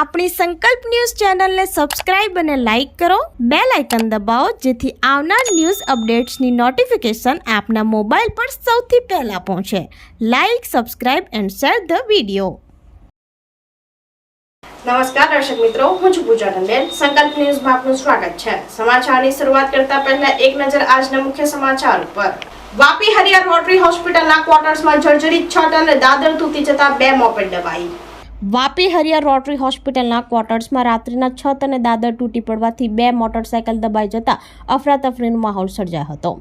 આપણી સંકલ્પ ન્યૂઝ ચેનલને સબસ્ક્રાઇબ અને લાઇક કરો, બેલ આઇકન દબાવો જેથી આવનાર ન્યૂઝ અપડેટ્સની નોટિફિકેશન આપના મોબાઈલ પર સૌથી પહેલા પહોંચે. Like, subscribe and share the video. નમસ્કાર દર્શક મિત્રો, હું છું પૂજા ટંડેલ. સંકલ્પ ન્યૂઝમાં આપનું સ્વાગત છે. સમાચારની શરૂઆત કરતા પહેલા એક નજર આજના મુખ્ય સમાચાર ઉપર. વાપી હરિયા રોટરી હોસ્પિટલના ક્વાર્ટર્સમાં જર્જરિત છત અને દાદર તૂટી જતા 2 મોપેડ દબાઈ. વાપી હરિયા રોટરી હોસ્પિટલના ક્વાર્ટર્સમાં રાત્રિના છત અને દાદર તૂટી પડવાથી 2 મોટરસાયકલ દબાઈ જતા અફરાતફરીનો માહોલ સર્જાયો હતો.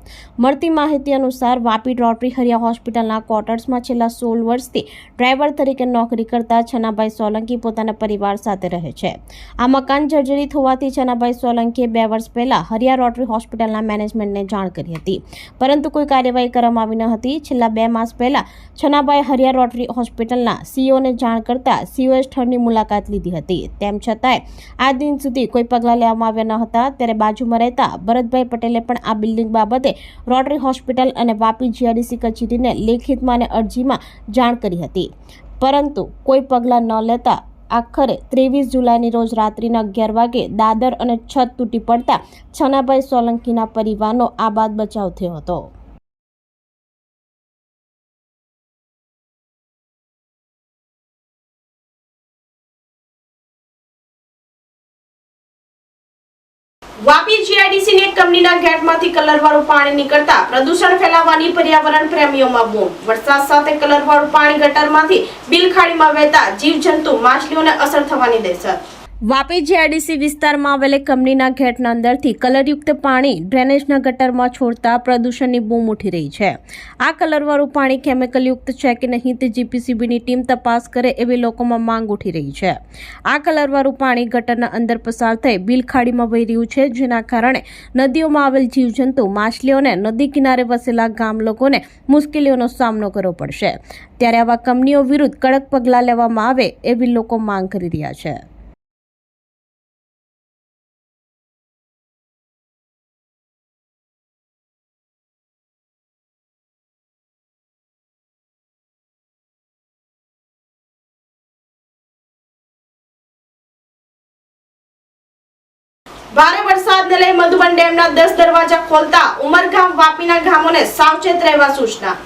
મળતી માહિતી અનુસાર વાપી રોટરી હરિયા હોસ્પિટલના ક્વાર્ટર્સમાં છેલ્લા 16 વર્ષથી ડ્રાઈવર તરીકે નોકરી કરતા છનાભાઈ સોલંકી પોતાના પરિવાર સાથે રહે છે. આ મકાન જર્જરિત હોવાથી છનાભાઈ સોલંકીએ 2 વર્ષ પહેલા હરિયા રોટરી હોસ્પિટલના મેનેજમેન્ટને જાણ કરી હતી, પરંતુ કોઈ કાર્યવાહી કરવામાં આવી ન હતી. છેલ્લા 2 માસ પહેલા છનાભાઈ હરિયા રોટરી હોસ્પિટલના સીઈઓને જાણ કરતા સીઓએ સ્થળની મુલાકાત લીધી હતી. તેમ છતાંય આ દિન સુધી કોઈ પગલાં લેવામાં આવ્યા ન હતા. ત્યારે બાજુમાં રહેતા ભરતભાઈ પટેલે પણ આ બિલ્ડિંગ બાબતે રોટરી હોસ્પિટલ અને વાપી જીઆઈડીસી કચેરીને લેખિતમાં અને અરજીમાં જાણ કરી હતી, પરંતુ કોઈ પગલાં ન લેતા આખરે 23 જુલાઈની રોજ રાત્રિના 11 વાગે દાદર અને છત તૂટી પડતા છનાભાઈ સોલંકીના પરિવારનો આ બાદ બચાવ થયો હતો. વાપી જીઆઈડીસી ની કંપનીના ગેટમાંથી કલરવાળું પાણી નીકળતા પ્રદૂષણ ફેલાવવાની પર્યાવરણ પ્રેમીઓમાં બૂમ. વરસાદ સાથે કલરવાળું પાણી ગટરમાંથી બિલખાડીમાં વહેતા જીવજંતુ માછલીઓને અસર થવાની દહેશત. વાપી જીઆઈડીસી વિસ્તારમાં આવેલ કંપનીના ગેટના અંદરથી કલરયુક્ત પાણી ડ્રેનેજના ગટરમાં છોડતા પ્રદૂષણની બૂમ ઉઠી રહી છે. આ કલરવાળું પાણી કેમિકલયુક્ત છે કે નહીં તે જીપીસીબીની ટીમ તપાસ કરે એવી લોકોમાં માંગ ઉઠી રહી છે. આ કલરવાળું પાણી ગટરના અંદર પસાર થઈ બિલખાડીમાં વહી રહ્યું છે, જેના કારણે નદીઓમાં આવેલ જીવજંતુ માછલીઓને નદી કિનારે વસેલા ગામ લોકોને મુશ્કેલીઓનો સામનો કરવો પડશે. ત્યારે આવા કંપનીઓ વિરુદ્ધ કડક પગલાં લેવામાં આવે એવી લોકો માંગ કરી રહ્યા છે. ભારે વરસાદને લઈ મધુબન ડેમના 10 દરવાજા ખોલતા ઉમરગામ વાપીના ગામોને સાવચેત રહેવા સૂચના.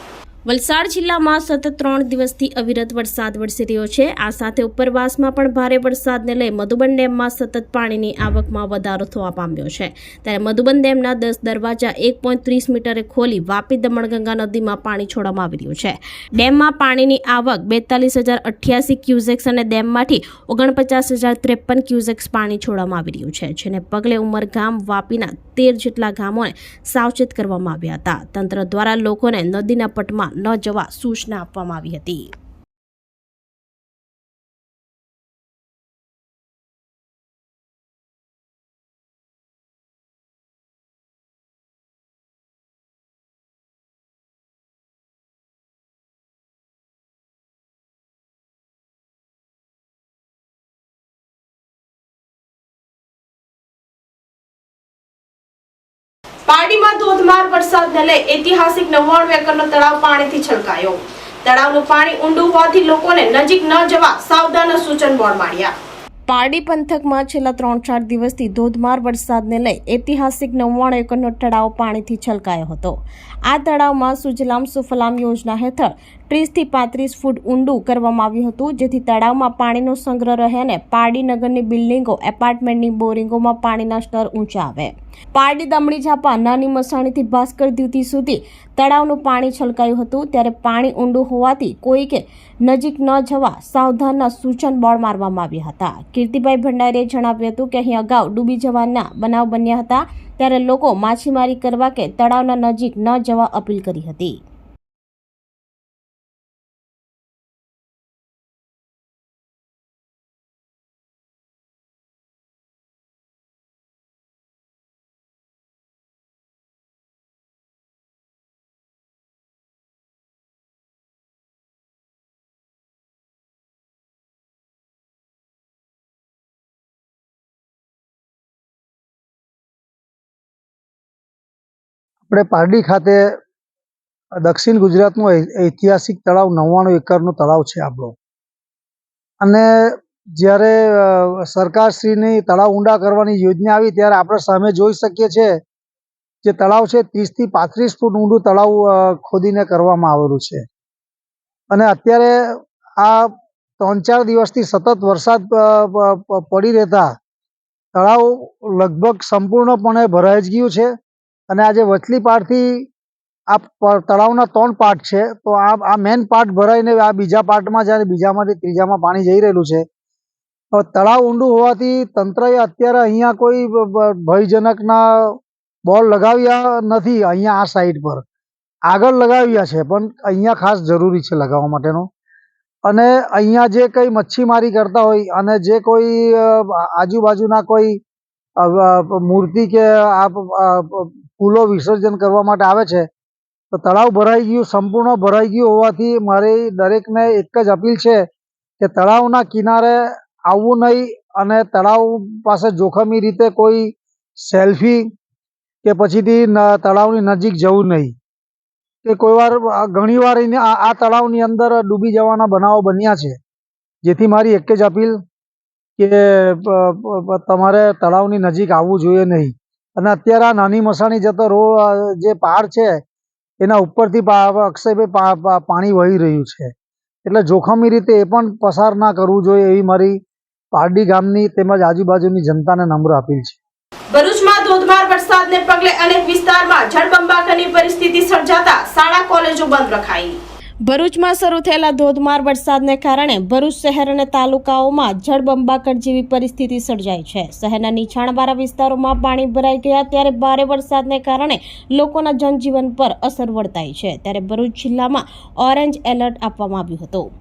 વલસાડ જિલ્લામાં સતત 3 દિવસથી અવિરત વરસાદ વરસી રહ્યો છે. આ સાથે ઉપરવાસમાં પણ ભારે વરસાદને લઈ મધુબન ડેમમાં સતત પાણીની આવકમાં વધારો થવા પામ્યો છે. ત્યારે મધુબન ડેમના 10 દરવાજા 1.30 મીટરે ખોલી વાપી દમણગંગા નદીમાં પાણી છોડવામાં આવી રહ્યું છે. ડેમમાં પાણીની આવક 42,088 ક્યુસેક્સ અને ડેમમાંથી 49,053 ક્યુસેક્સ પાણી છોડવામાં આવી રહ્યું છે, જેને પગલે ઉમરગામ વાપીના 13 જેટલા ગામોને સાવચેત કરવામાં આવ્યા હતા. તંત્ર દ્વારા લોકોને નદીના પટમાં ન જવા સૂચના આપવામાં આવી હતી. પારડીમાં ધોધમાર વરસાદને લઈ ઐતિહાસિક 99 એકરનો તળાવ પાણીથી છલકાયો. તળાવનું પાણી ઊંડું હોવાથી લોકોને નજીક ન જવા સાવધાન સૂચન બોર્ડ માર્યા. પારડી પંથકમાં છેલ્લા 3-4 દિવસથી ધોધમાર વરસાદને લઈ ઐતિહાસિક 99 એકરનો તળાવ પાણીથી છલકાયો હતો. આ તળાવમાં સુજલામ સુફલામ યોજના હેઠળ 30 થી 35 ફૂટ ઊંડું કરવામાં આવ્યું હતું, જેથી તળાવમાં પાણીનો સંગ્રહ રહે અને પારડી નગરની બિલ્ડિંગો, એપાર્ટમેન્ટની બોરિંગોમાં પાણીના સ્તર ઊંચા આવે. પારડી દમણી ઝાપા નાની મસાણીથી ભાસ્કર દ્યુતિ સુધી તળાવનું પાણી છલકાયું હતું. ત્યારે પાણી ઊંડું હોવાથી કોઈકે નજીક ન જવા સાવધાનના સૂચન બોર્ડ મારવામાં આવ્યા હતા. કીર્તિભાઈ ભંડારીએ જણાવ્યું હતું કે અહીં અગાઉ ડૂબી જવાના બનાવ બન્યા હતા, ત્યારે લોકો માછીમારી કરવા કે તળાવના નજીક ન જવા અપીલ કરી હતી. આપણે પારડી ખાતે દક્ષિણ ગુજરાતનું ઐતિહાસિક તળાવ 99 એકરનું તળાવ છે આપણો, અને જ્યારે સરકારશ્રીની તળાવ ઊંડા કરવાની યોજના આવી ત્યારે આપણે સામે જોઈ શકીએ છીએ જે તળાવ છે 30 થી 35 ફૂટ ઊંડું તળાવ ખોદીને કરવામાં આવેલું છે અને અત્યારે આ 3-4 દિવસથી સતત વરસાદ પડી રહેતા તળાવ લગભગ સંપૂર્ણપણે ભરાઈ જ ગયું છે અને આજે વચલી પાર્ટથી આ તળાવના 3 પાર્ટ છે તો આ મેઇન પાર્ટ ભરાઈને આ બીજા પાર્ટમાં જાય બીજામાંથી ત્રીજામાં પાણી જઈ રહેલું છે. તળાવ ઊંડું હોવાથી તંત્રએ અત્યારે અહીંયા કોઈ ભયજનકના બોર્ડ લગાવ્યા નથી. અહીંયા આ સાઈડ પર આગળ લગાવ્યા છે પણ અહીંયા ખાસ જરૂરી છે લગાવવા માટેનો. અને અહીંયા જે કંઈ મચ્છીમારી કરતા હોય અને જે કોઈ આજુબાજુના કોઈ મૂર્તિ કે ફૂલો વિસર્જન કરવા માટે આવે છે તો તળાવ ભરાઈ ગયું, સંપૂર્ણ ભરાઈ ગયું હોવાથી મારી દરેકને એક જ અપીલ છે કે તળાવના કિનારે આવવું નહીં અને તળાવ પાસે જોખમી રીતે કોઈ સેલ્ફી કે પછીથી તળાવની નજીક જવું નહીં. કે કોઈ વાર ઘણીવાર આ તળાવની અંદર ડૂબી જવાના બનાવો બન્યા છે, જેથી મારી એક જ અપીલ કે તમારે તળાવની નજીક આવવું જોઈએ નહીં. અને અત્યારે આ નાની મસાણી જતો જે પહાડ છે એના ઉપરથી અક્ષયભાઈ પાણી વહી રહ્યું છે એટલે જોખમી રીતે એ પણ પસાર ના કરવું જોઈએ એવી મારી પારડી ગામની તેમજ આજુબાજુની જનતાને નમ્ર અપીલ છે. ભરૂચમાં ધોધમાર વરસાદને પગલે અનેક વિસ્તારમાં જળબંબાકારની પરિસ્થિતિ સર્જાતા શાળા કોલેજો બંધ રખાઈ. ભરૂચમાં શરૂ થયેલા ધોધમાર વરસાદને કારણે ભરૂચ શહેર અને તાલુકાઓમાં જળબંબાકાર જેવી પરિસ્થિતિ સર્જાઈ છે. શહેરના નીચાણવાળા વિસ્તારોમાં પાણી ભરાઈ ગયા ત્યારે ભારે વરસાદને કારણે લોકોના જનજીવન પર અસર વર્તાઈ છે. ત્યારે ભરૂચ જિલ્લામાં ઓરેન્જ એલર્ટ આપવામાં આવ્યું હતું.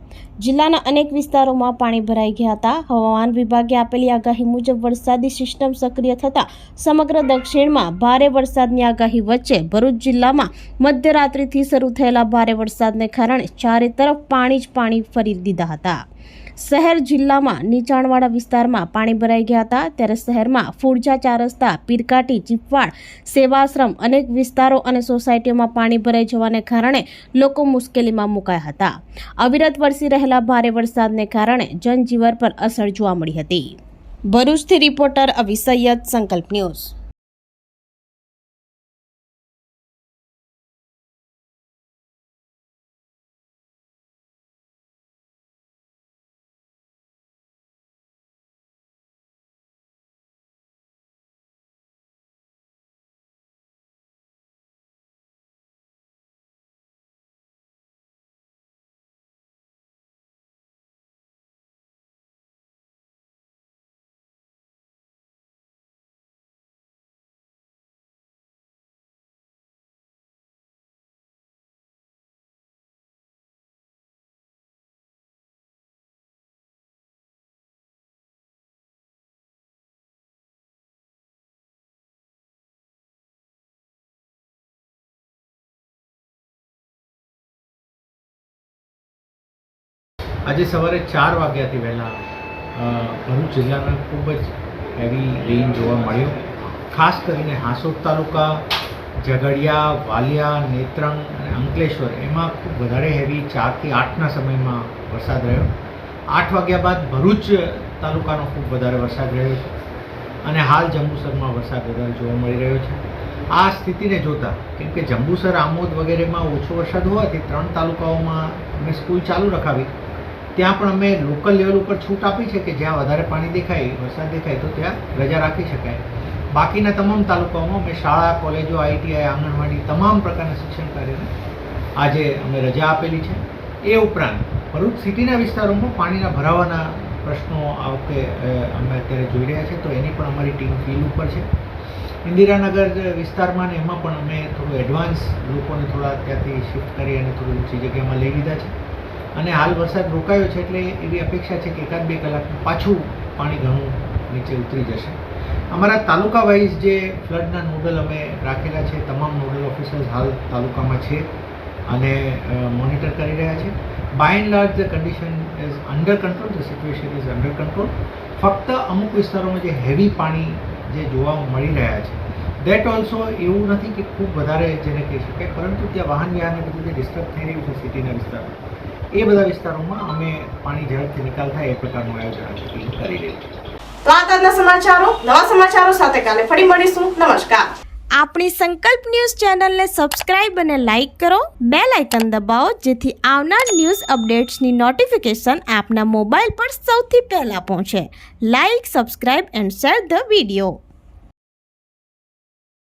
જિલ્લાના અનેક વિસ્તારોમાં પાણી ભરાઈ ગયા હતા. હવામાન વિભાગે આપેલી આગાહી મુજબ વરસાદી સિસ્ટમ સક્રિય થતા સમગ્ર દક્ષિણમાં ભારે વરસાદની આગાહી વચ્ચે ભરૂચ જિલ્લામાં મધ્યરાત્રિથી શરૂ થયેલા ભારે વરસાદને કારણે ચારે તરફ પાણી જ પાણી ફરી દીધા હતા. શહેર જિલ્લામાં નીચાણવાળા વિસ્તારમાં પાણી ભરાઈ ગયા હતા. ત્યારે શહેરમાં ફુરજા, ચાર રસ્તા, પીરકાટી, ચીપવાડ, સેવાશ્રમ અનેક વિસ્તારો અને સોસાયટીઓમાં પાણી ભરાઈ જવાને કારણે લોકો મુશ્કેલીમાં મુકાયા હતા. અવિરત વરસી રહેલા ભારે વરસાદને કારણે જનજીવન પર અસર જોવા મળી હતી. ભરૂચથી રિપોર્ટર અવી સૈયદ, સંકલ્પ ન્યૂઝ. આજે સવારે 4 વાગ્યાથી વહેલા ભરૂચ જિલ્લામાં ખૂબ જ હેવી રેઇન જોવા મળ્યો. ખાસ કરીને હાંસોદ તાલુકા, ઝઘડિયા, વાલિયા, નેત્રંગ અને અંકલેશ્વર એમાં ખૂબ વધારે હેવી 4 થી 8ના સમયમાં વરસાદ રહ્યો. 8 વાગ્યા બાદ ભરૂચ તાલુકાનો ખૂબ વધારે વરસાદ રહ્યો છે અને હાલ જંબુસરમાં વરસાદ વધારે જોવા મળી રહ્યો છે. આ સ્થિતિને જોતા કેમ કે જંબુસર, આમોદ વગેરેમાં ઓછો વરસાદ હોવાથી 3 તાલુકાઓમાં અમે સ્કૂલ ચાલુ રખાવી. ત્યાં પણ અમે લોકલ લેવલ ઉપર છૂટ આપી છે કે જ્યાં વધારે પાણી દેખાય, વરસાદ દેખાય તો ત્યાં રજા રાખી શકાય. બાકીના તમામ તાલુકાઓમાં અમે શાળા, કોલેજો, ITI, આંગણવાડી તમામ પ્રકારના શિક્ષણ કાર્યને આજે અમે રજા આપેલી છે. એ ઉપરાંત ભરૂચ સિટીના વિસ્તારોમાં પાણીના ભરાવાના પ્રશ્નો આ વખતે અમે અત્યારે જોઈ રહ્યા છે તો એની પણ અમારી ટીમ ફિલ્ડ ઉપર છે. ઇન્દિરાનગર વિસ્તારમાં ને એમાં પણ અમે થોડું એડવાન્સ લોકોને થોડા ત્યાંથી શિફ્ટ કરી અને થોડી ઊંચી જગ્યામાં લઈ લીધા છે અને હાલ વરસાદ રોકાયો છે એટલે એવી અપેક્ષા છે કે 1-2 કલાકમાં પાછું પાણી ઘણું નીચે ઉતરી જશે. અમારા તાલુકા વાઇઝ જે ફ્લડના નોડલ અમે રાખેલા છે, તમામ નોડલ ઓફિસર્સ હાલ તાલુકામાં છે અને મોનિટર કરી રહ્યા છે. By and large the condition is under control, the situation is under control. ફક્ત અમુક વિસ્તારોમાં જે હેવી પાણી જે જોવા મળી રહ્યા છે દેટ ઓલ્સો એવું નથી કે ખૂબ વધારે જેને કહી શકાય, પરંતુ ત્યાં વાહન વ્યવહારને બધું જે ડિસ્ટર્બ થઈ રહ્યું છે સિટીના વિસ્તારમાં એ બધા વિસ્તારોમાં અમે પાણી ઝડપથી નિકાલ થાય એ પ્રકારનું આયોજન આજે કરી રહ્યું છે. તો આ તાજના સમાચારો. નવા સમાચારો સાથે કાલે ફરી મળીશું. નમસ્કાર. આપણી સંકલ્પ ન્યૂઝ ચેનલને સબસ્ક્રાઇબ અને લાઇક કરો, બેલ આઇકન દબાવો જેથી આવનાર ન્યૂઝ અપડેટ્સની નોટિફિકેશન આપના મોબાઈલ પર સૌથી પહેલા પહોંચે. Like, subscribe and share the video.